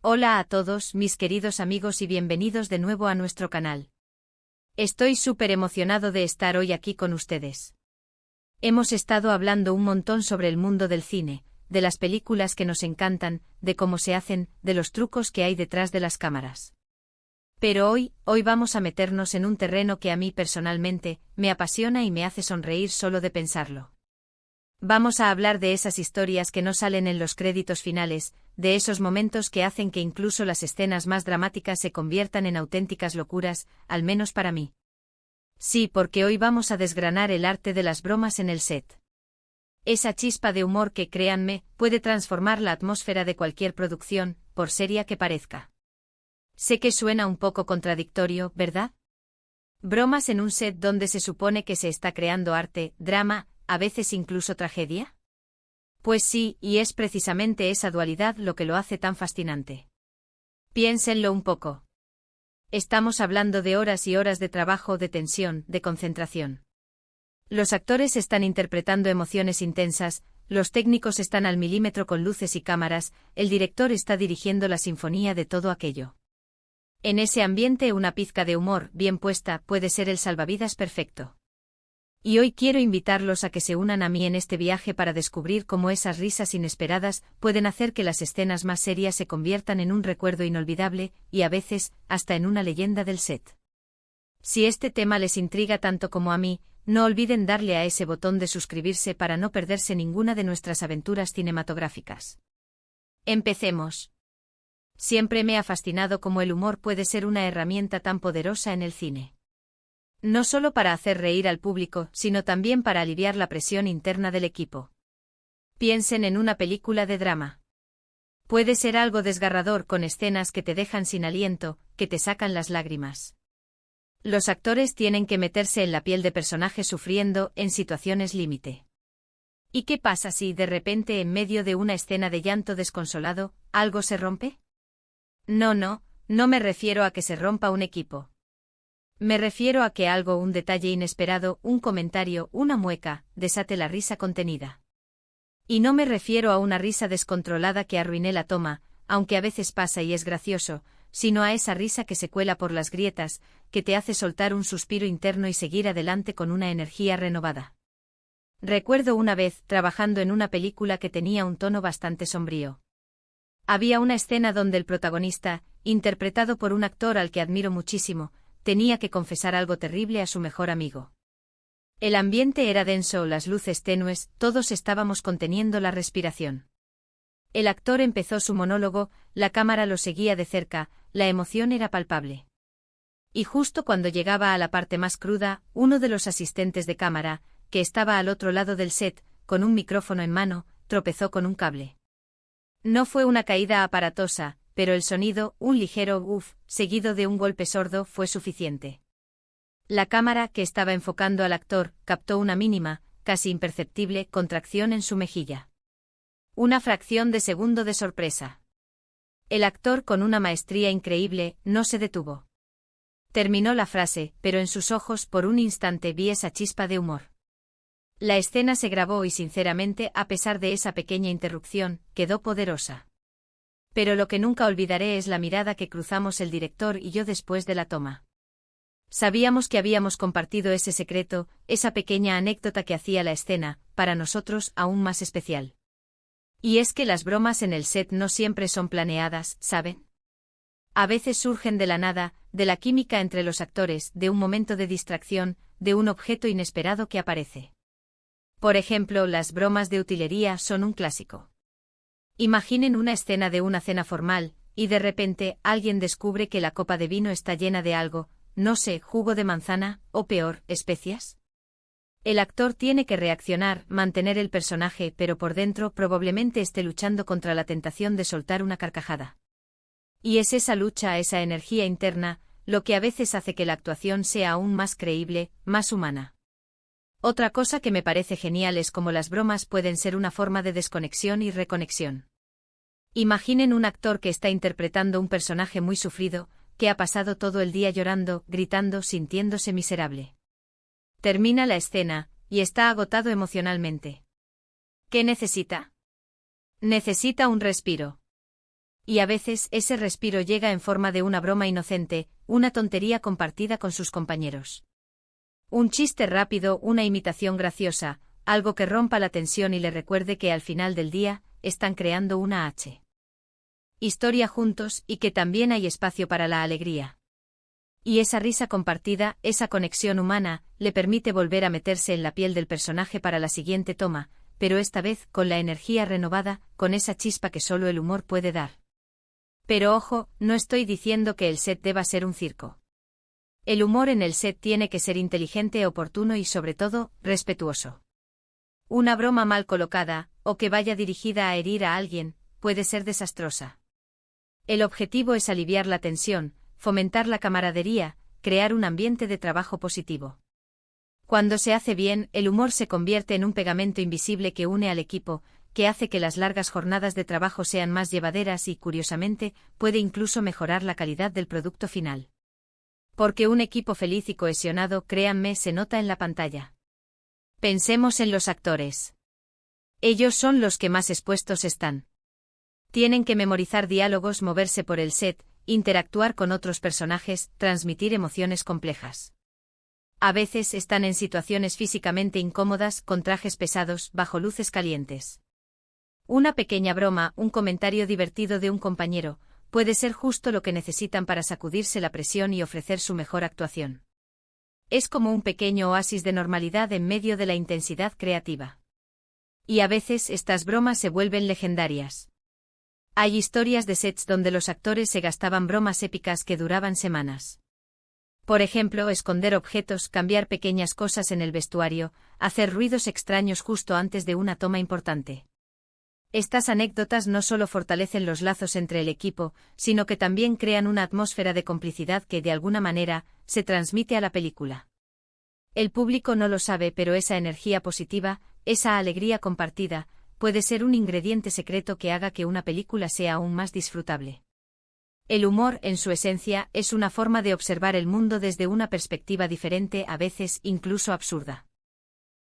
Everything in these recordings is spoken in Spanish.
Hola a todos, mis queridos amigos, y bienvenidos de nuevo a nuestro canal. Estoy súper emocionado de estar hoy aquí con ustedes. Hemos estado hablando un montón sobre el mundo del cine, de las películas que nos encantan, de cómo se hacen, de los trucos que hay detrás de las cámaras. Pero hoy vamos a meternos en un terreno que a mí personalmente me apasiona y me hace sonreír solo de pensarlo. Vamos a hablar de esas historias que no salen en los créditos finales, de esos momentos que hacen que incluso las escenas más dramáticas se conviertan en auténticas locuras, al menos para mí. Sí, porque hoy vamos a desgranar el arte de las bromas en el set. Esa chispa de humor que, créanme, puede transformar la atmósfera de cualquier producción, por seria que parezca. Sé que suena un poco contradictorio, ¿verdad? ¿Bromas en un set donde se supone que se está creando arte, drama, a veces incluso tragedia? Pues sí, y es precisamente esa dualidad lo que lo hace tan fascinante. Piénsenlo un poco. Estamos hablando de horas y horas de trabajo, de tensión, de concentración. Los actores están interpretando emociones intensas, los técnicos están al milímetro con luces y cámaras, el director está dirigiendo la sinfonía de todo aquello. En ese ambiente una pizca de humor, bien puesta, puede ser el salvavidas perfecto. Y hoy quiero invitarlos a que se unan a mí en este viaje para descubrir cómo esas risas inesperadas pueden hacer que las escenas más serias se conviertan en un recuerdo inolvidable, y a veces, hasta en una leyenda del set. Si este tema les intriga tanto como a mí, no olviden darle a ese botón de suscribirse para no perderse ninguna de nuestras aventuras cinematográficas. Empecemos. Siempre me ha fascinado cómo el humor puede ser una herramienta tan poderosa en el cine. No solo para hacer reír al público, sino también para aliviar la presión interna del equipo. Piensen en una película de drama. Puede ser algo desgarrador, con escenas que te dejan sin aliento, que te sacan las lágrimas. Los actores tienen que meterse en la piel de personajes sufriendo en situaciones límite. ¿Y qué pasa si de repente, en medio de una escena de llanto desconsolado, algo se rompe? No me refiero a que se rompa un equipo. Me refiero a que algo, un detalle inesperado, un comentario, una mueca, desate la risa contenida. Y no me refiero a una risa descontrolada que arruine la toma, aunque a veces pasa y es gracioso, sino a esa risa que se cuela por las grietas, que te hace soltar un suspiro interno y seguir adelante con una energía renovada. Recuerdo una vez, trabajando en una película que tenía un tono bastante sombrío. Había una escena donde el protagonista, interpretado por un actor al que admiro muchísimo, tenía que confesar algo terrible a su mejor amigo. El ambiente era denso, las luces tenues, todos estábamos conteniendo la respiración. El actor empezó su monólogo, la cámara lo seguía de cerca, la emoción era palpable. Y justo cuando llegaba a la parte más cruda, uno de los asistentes de cámara, que estaba al otro lado del set, con un micrófono en mano, tropezó con un cable. No fue una caída aparatosa, pero el sonido, un ligero uff, seguido de un golpe sordo, fue suficiente. La cámara, que estaba enfocando al actor, captó una mínima, casi imperceptible, contracción en su mejilla. Una fracción de segundo de sorpresa. El actor, con una maestría increíble, no se detuvo. Terminó la frase, pero en sus ojos por un instante vi esa chispa de humor. La escena se grabó y, sinceramente, a pesar de esa pequeña interrupción, quedó poderosa. Pero lo que nunca olvidaré es la mirada que cruzamos el director y yo después de la toma. Sabíamos que habíamos compartido ese secreto, esa pequeña anécdota que hacía la escena, para nosotros, aún más especial. Y es que las bromas en el set no siempre son planeadas, ¿saben? A veces surgen de la nada, de la química entre los actores, de un momento de distracción, de un objeto inesperado que aparece. Por ejemplo, las bromas de utilería son un clásico. Imaginen una escena de una cena formal, y de repente, alguien descubre que la copa de vino está llena de algo, no sé, jugo de manzana, o peor, especias. El actor tiene que reaccionar, mantener el personaje, pero por dentro probablemente esté luchando contra la tentación de soltar una carcajada. Y es esa lucha, esa energía interna, lo que a veces hace que la actuación sea aún más creíble, más humana. Otra cosa que me parece genial es cómo las bromas pueden ser una forma de desconexión y reconexión. Imaginen un actor que está interpretando un personaje muy sufrido, que ha pasado todo el día llorando, gritando, sintiéndose miserable. Termina la escena, y está agotado emocionalmente. ¿Qué necesita? Necesita un respiro. Y a veces ese respiro llega en forma de una broma inocente, una tontería compartida con sus compañeros. Un chiste rápido, una imitación graciosa, algo que rompa la tensión y le recuerde que al final del día, están creando una historia juntos y que también hay espacio para la alegría. Y esa risa compartida, esa conexión humana, le permite volver a meterse en la piel del personaje para la siguiente toma, pero esta vez con la energía renovada, con esa chispa que solo el humor puede dar. Pero ojo, no estoy diciendo que el set deba ser un circo. El humor en el set tiene que ser inteligente, oportuno y sobre todo, respetuoso. Una broma mal colocada, o que vaya dirigida a herir a alguien, puede ser desastrosa. El objetivo es aliviar la tensión, fomentar la camaradería, crear un ambiente de trabajo positivo. Cuando se hace bien, el humor se convierte en un pegamento invisible que une al equipo, que hace que las largas jornadas de trabajo sean más llevaderas y, curiosamente, puede incluso mejorar la calidad del producto final. Porque un equipo feliz y cohesionado, créanme, se nota en la pantalla. Pensemos en los actores. Ellos son los que más expuestos están. Tienen que memorizar diálogos, moverse por el set, interactuar con otros personajes, transmitir emociones complejas. A veces están en situaciones físicamente incómodas, con trajes pesados, bajo luces calientes. Una pequeña broma, un comentario divertido de un compañero, puede ser justo lo que necesitan para sacudirse la presión y ofrecer su mejor actuación. Es como un pequeño oasis de normalidad en medio de la intensidad creativa. Y a veces estas bromas se vuelven legendarias. Hay historias de sets donde los actores se gastaban bromas épicas que duraban semanas. Por ejemplo, esconder objetos, cambiar pequeñas cosas en el vestuario, hacer ruidos extraños justo antes de una toma importante. Estas anécdotas no solo fortalecen los lazos entre el equipo, sino que también crean una atmósfera de complicidad que, de alguna manera, se transmite a la película. El público no lo sabe, pero esa energía positiva, esa alegría compartida, puede ser un ingrediente secreto que haga que una película sea aún más disfrutable. El humor, en su esencia, es una forma de observar el mundo desde una perspectiva diferente, a veces incluso absurda.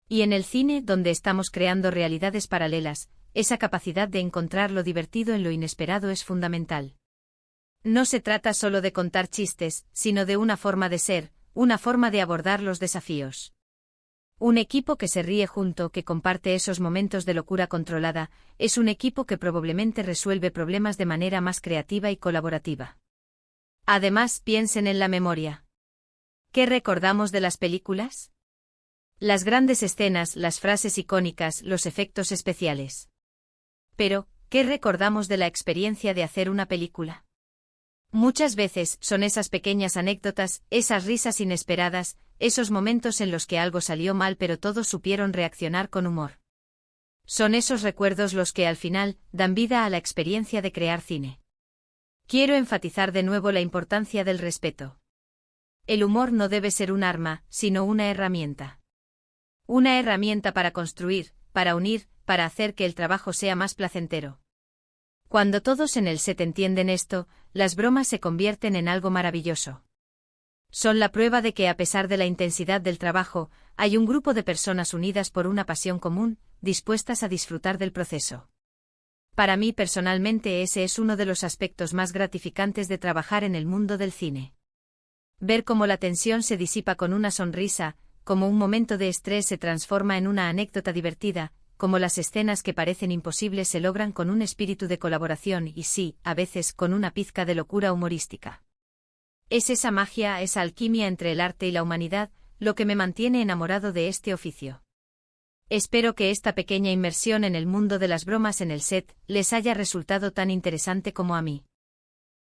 Y en el cine, donde estamos creando realidades paralelas, esa capacidad de encontrar lo divertido en lo inesperado es fundamental. No se trata solo de contar chistes, sino de una forma de ser, una forma de abordar los desafíos. Un equipo que se ríe junto, que comparte esos momentos de locura controlada, es un equipo que probablemente resuelve problemas de manera más creativa y colaborativa. Además, piensen en la memoria. ¿Qué recordamos de las películas? Las grandes escenas, las frases icónicas, los efectos especiales. Pero, ¿qué recordamos de la experiencia de hacer una película? Muchas veces son esas pequeñas anécdotas, esas risas inesperadas, esos momentos en los que algo salió mal pero todos supieron reaccionar con humor. Son esos recuerdos los que al final dan vida a la experiencia de crear cine. Quiero enfatizar de nuevo la importancia del respeto. El humor no debe ser un arma, sino una herramienta. Una herramienta para construir, para unir, para hacer que el trabajo sea más placentero. Cuando todos en el set entienden esto, las bromas se convierten en algo maravilloso. Son la prueba de que a pesar de la intensidad del trabajo, hay un grupo de personas unidas por una pasión común, dispuestas a disfrutar del proceso. Para mí personalmente ese es uno de los aspectos más gratificantes de trabajar en el mundo del cine. Ver cómo la tensión se disipa con una sonrisa, cómo un momento de estrés se transforma en una anécdota divertida, como las escenas que parecen imposibles se logran con un espíritu de colaboración y sí, a veces con una pizca de locura humorística. Es esa magia, esa alquimia entre el arte y la humanidad, lo que me mantiene enamorado de este oficio. Espero que esta pequeña inmersión en el mundo de las bromas en el set les haya resultado tan interesante como a mí.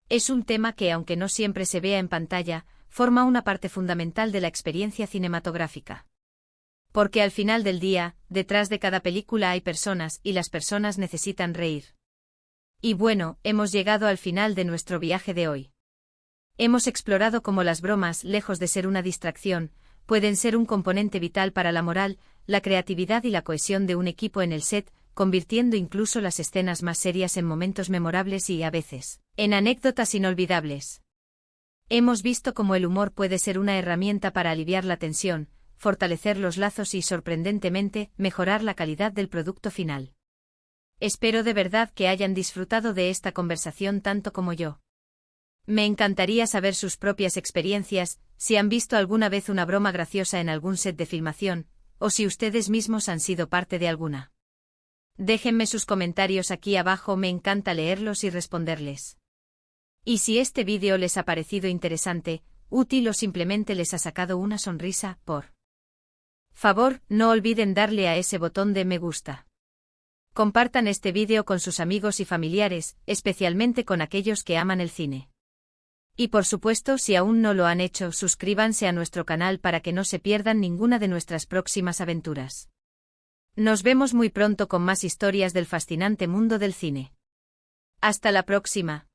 Es un tema que, aunque no siempre se vea en pantalla, forma una parte fundamental de la experiencia cinematográfica. Porque al final del día, detrás de cada película hay personas y las personas necesitan reír. Y bueno, hemos llegado al final de nuestro viaje de hoy. Hemos explorado cómo las bromas, lejos de ser una distracción, pueden ser un componente vital para la moral, la creatividad y la cohesión de un equipo en el set, convirtiendo incluso las escenas más serias en momentos memorables y, a veces, en anécdotas inolvidables. Hemos visto cómo el humor puede ser una herramienta para aliviar la tensión, fortalecer los lazos y, sorprendentemente, mejorar la calidad del producto final. Espero de verdad que hayan disfrutado de esta conversación tanto como yo. Me encantaría saber sus propias experiencias, si han visto alguna vez una broma graciosa en algún set de filmación, o si ustedes mismos han sido parte de alguna. Déjenme sus comentarios aquí abajo, me encanta leerlos y responderles. Y si este vídeo les ha parecido interesante, útil o simplemente les ha sacado una sonrisa, por favor, no olviden darle a ese botón de me gusta. Compartan este vídeo con sus amigos y familiares, especialmente con aquellos que aman el cine. Y por supuesto, si aún no lo han hecho, suscríbanse a nuestro canal para que no se pierdan ninguna de nuestras próximas aventuras. Nos vemos muy pronto con más historias del fascinante mundo del cine. Hasta la próxima.